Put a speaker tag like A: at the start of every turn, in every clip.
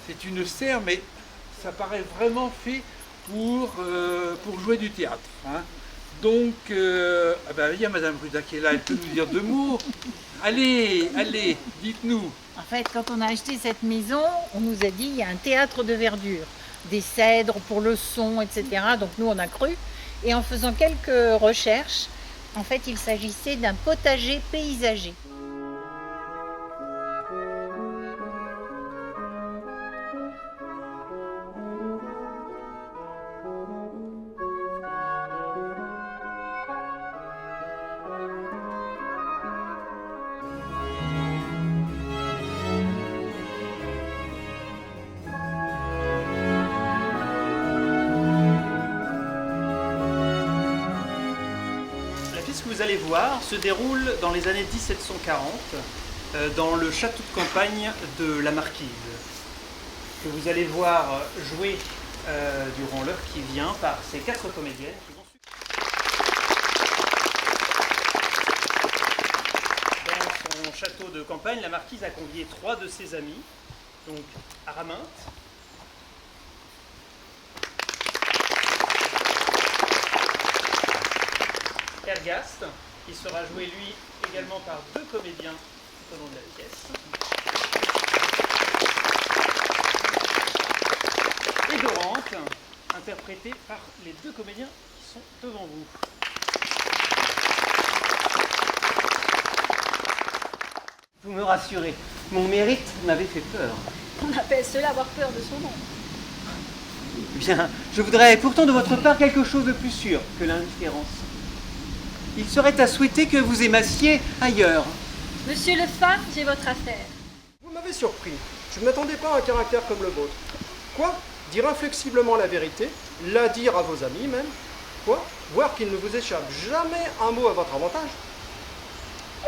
A: C'est une serre, mais ça paraît vraiment fait pour jouer du théâtre. Hein. Donc, ah ben, il y a Madame Ruda qui est là, elle peut nous dire deux mots. Allez, allez, dites-nous.
B: En fait, quand on a acheté cette maison, on nous a dit il y a un théâtre de verdure, des cèdres pour le son, etc. Donc nous, on a cru. Et en faisant quelques recherches, en fait, il s'agissait d'un potager paysager.
C: Ce que vous allez voir se déroule dans les années 1740 dans le château de campagne de la Marquise, que vous allez voir jouer durant l'heure qui vient par ces 4 comédiennes qui vont dans son château de campagne. La Marquise a convié 3 de ses amis, donc Araminte, Ergaste, qui sera joué lui également par 2 comédiens tout au long de la pièce. Et Dorante, interprété par les 2 comédiens qui sont devant vous. Vous me rassurez, mon mérite m'avait fait peur.
D: On appelle cela avoir peur de son nom.
C: Bien, je voudrais pourtant de votre part quelque chose de plus sûr que l'indifférence. Il serait à souhaiter que vous aimassiez ailleurs.
D: Monsieur le phare, j'ai votre affaire.
E: Vous m'avez surpris. Je ne m'attendais pas à un caractère comme le vôtre. Quoi? Dire inflexiblement la vérité, la dire à vos amis même. Quoi? Voir qu'il ne vous échappe jamais un mot à votre avantage.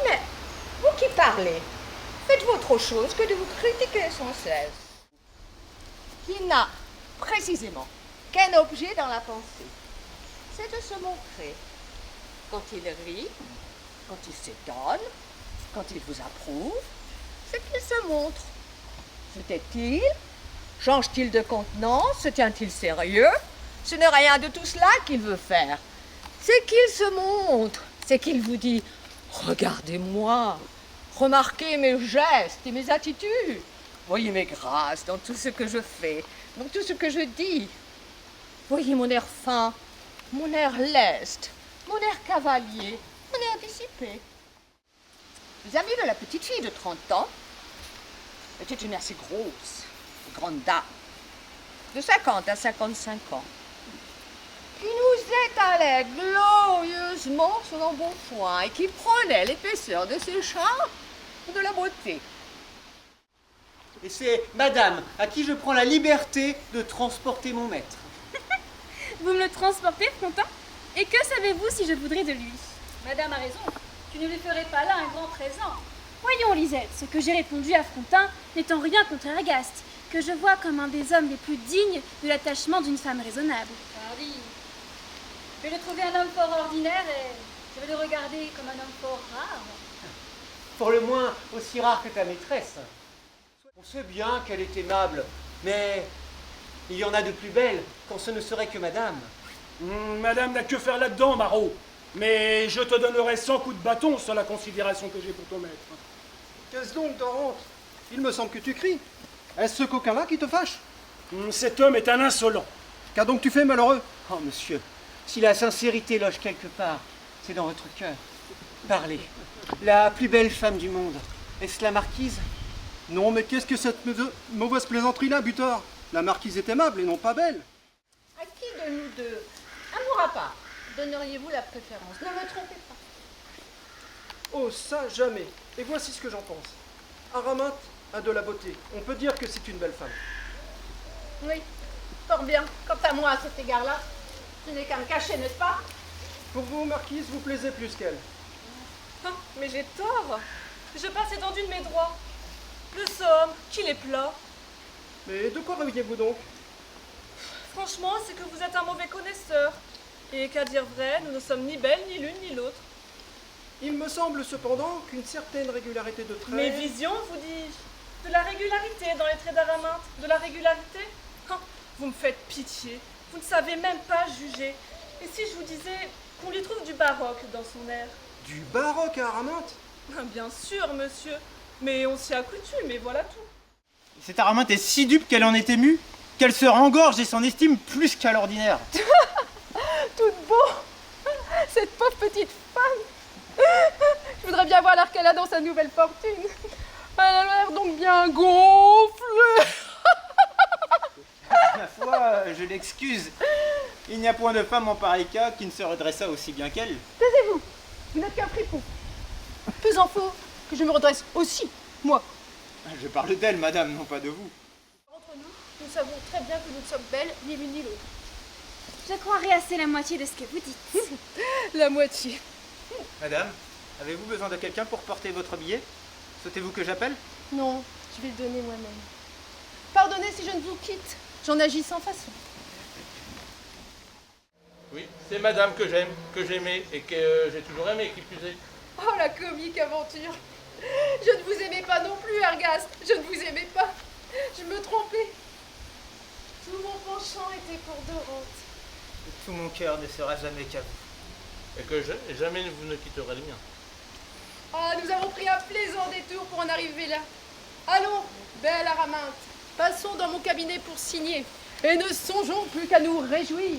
F: Mais, vous qui parlez, faites-vous autre chose que de vous critiquer sans cesse. Il n'a précisément qu'un objet dans la pensée, c'est de se montrer. Quand il rit, quand il s'étonne, quand il vous approuve, c'est qu'il se montre. Se tait-il? Change-t-il de contenance? Se tient-il sérieux? Ce n'est rien de tout cela qu'il veut faire. C'est qu'il se montre, c'est qu'il vous dit « Regardez-moi, remarquez mes gestes et mes attitudes, voyez mes grâces dans tout ce que je fais, dans tout ce que je dis. Voyez mon air fin, mon air leste, mon air cavalier, mon air dissipé. » Les amis de la petite fille de 30 ans était une assez grosse, grande dame, de 50 à 55 ans, qui nous étalait glorieusement son embonpoint et qui prenait l'épaisseur de ses charmes de la beauté.
C: Et c'est madame à qui je prends la liberté de transporter mon maître.
D: Vous me le transportez, Frontin? Et que savez-vous si je voudrais de lui? Madame a raison, tu ne lui ferais pas là un grand présent. Voyons, Lisette, ce que j'ai répondu à Frontin n'étant rien contre Ergaste, que je vois comme un des hommes les plus dignes de l'attachement d'une femme raisonnable. Pardi, je vais le trouver un homme fort ordinaire et je vais le regarder comme un homme fort rare.
C: Pour le moins aussi rare que ta maîtresse. On sait bien qu'elle est aimable, mais il y en a de plus belles quand ce ne serait que madame.
G: Madame n'a que faire là-dedans, Marot. Mais je te donnerai 100 coups de bâton sur la considération que j'ai pour ton maître.
E: Qu'est-ce donc, Dorante? Il me semble que tu cries. Est-ce ce coquin-là qui te fâche?
G: Cet homme est un insolent.
E: Qu'a donc tu fait, malheureux?
C: Oh, monsieur, si la sincérité loge quelque part, c'est dans votre cœur. Parlez. La plus belle femme du monde, est-ce la marquise?
E: Non, mais qu'est-ce que cette mauvaise plaisanterie-là, Butor? La marquise est aimable et non pas belle.
F: À qui de nous deux, amour à part, donneriez-vous la préférence? Ne me trompez pas.
E: Oh, ça, jamais. Et voici ce que j'en pense. Araminte a de la beauté. On peut dire que c'est une belle femme.
F: Oui, fort bien. Quant à moi, à cet égard-là, ce n'est qu'à me cacher, n'est-ce pas?
E: Pour vous, marquise, vous plaisez plus qu'elle.
H: Ah, mais j'ai tort. Je passe étendu de mes droits. Le somme, qu'il est plat.
E: Mais de quoi rêviez-vous donc?
H: Franchement, c'est que vous êtes un mauvais connaisseur. Et qu'à dire vrai, nous ne sommes ni belles, ni l'une, ni l'autre.
E: Il me semble cependant qu'une certaine régularité de traits...
H: Mes visions, vous dis-je. De la régularité dans les traits d'Araminte. De la régularité. Oh, vous me faites pitié. Vous ne savez même pas juger. Et si je vous disais qu'on lui trouve du baroque dans son air?
E: Du baroque à Araminte?
H: Bien sûr, monsieur. Mais on s'y accoutume, et voilà tout.
C: Cette Araminte est si dupe qu'elle en est émue, qu'elle se rengorge et s'en estime plus qu'à l'ordinaire.
I: Toute beau, cette pauvre petite femme. Je voudrais bien voir l'air qu'elle a dans sa nouvelle fortune. Elle a l'air donc bien gonflée.
C: Ma foi, je l'excuse. Il n'y a point de femme en pareil cas qui ne se redressa aussi bien qu'elle.
I: Taisez-vous, vous n'êtes qu'un fripon. Peu en faut que je me redresse aussi, moi.
C: Je parle d'elle, madame, non pas de vous.
I: Entre nous, nous savons très bien que nous ne sommes belles, ni l'une ni l'autre.
D: Je croirais assez la moitié de ce que vous dites.
I: La moitié.
C: Madame, avez-vous besoin de quelqu'un pour porter votre billet? Souhaitez-vous que j'appelle?
I: Non, je vais le donner moi-même. Pardonnez si je ne vous quitte, j'en agis sans façon.
J: Oui, c'est madame que j'aime, que j'aimais et que j'ai toujours aimé, qui plus est.
I: Oh, la comique aventure. Je ne vous aimais pas non plus, Ergaste. Je ne vous aimais pas. Je me trompais. Tout mon penchant était pour Dorante.
C: Tout mon cœur ne sera jamais qu'à vous.
J: Et que jamais vous ne quitterez le mien.
I: Ah, nous avons pris un plaisant détour pour en arriver là. Allons, belle Araminte, passons dans mon cabinet pour signer. Et ne songeons plus qu'à nous réjouir.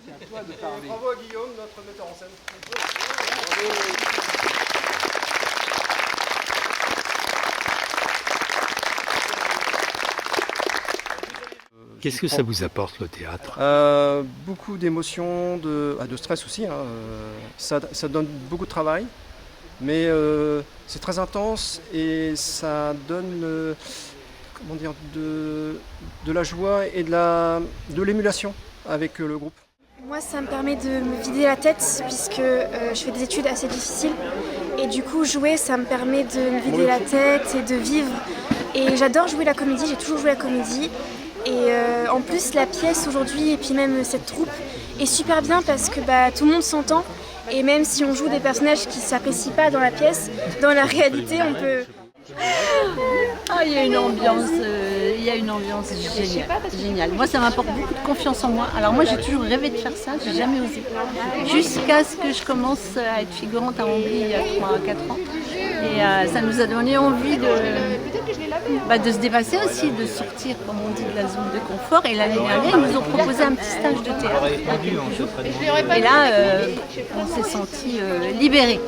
A: C'est à toi de parler.
E: Bravo à Guillaume, notre metteur en scène.
K: Qu'est-ce que ça vous apporte le théâtre?
E: Beaucoup d'émotions, de stress aussi. Hein. Ça donne beaucoup de travail, mais c'est très intense et ça donne comment dire, de la joie et de l'émulation avec le groupe.
D: Moi, ça me permet de me vider la tête puisque je fais des études assez difficiles. Et du coup, jouer, ça me permet de me vider la tête et de vivre. Et j'adore jouer la comédie, j'ai toujours joué la comédie. Et en plus, la pièce aujourd'hui, et puis même cette troupe, est super bien parce que tout le monde s'entend. Et même si on joue des personnages qui ne s'apprécient pas dans la pièce, dans la réalité, on peut...
B: Ah, il y a une ambiance géniale. Moi, ça m'apporte beaucoup de confiance en moi. Alors moi, j'ai toujours rêvé de faire ça, j'ai jamais osé. Jusqu'à ce que je commence à être figurante à Ambly il y a 3-4 ans. Et ça nous a donné envie de se dépasser aussi, de sortir, comme on dit, de la zone de confort. Et l'année dernière, ils nous ont proposé un petit stage de théâtre. Et là, on s'est sentis libérés.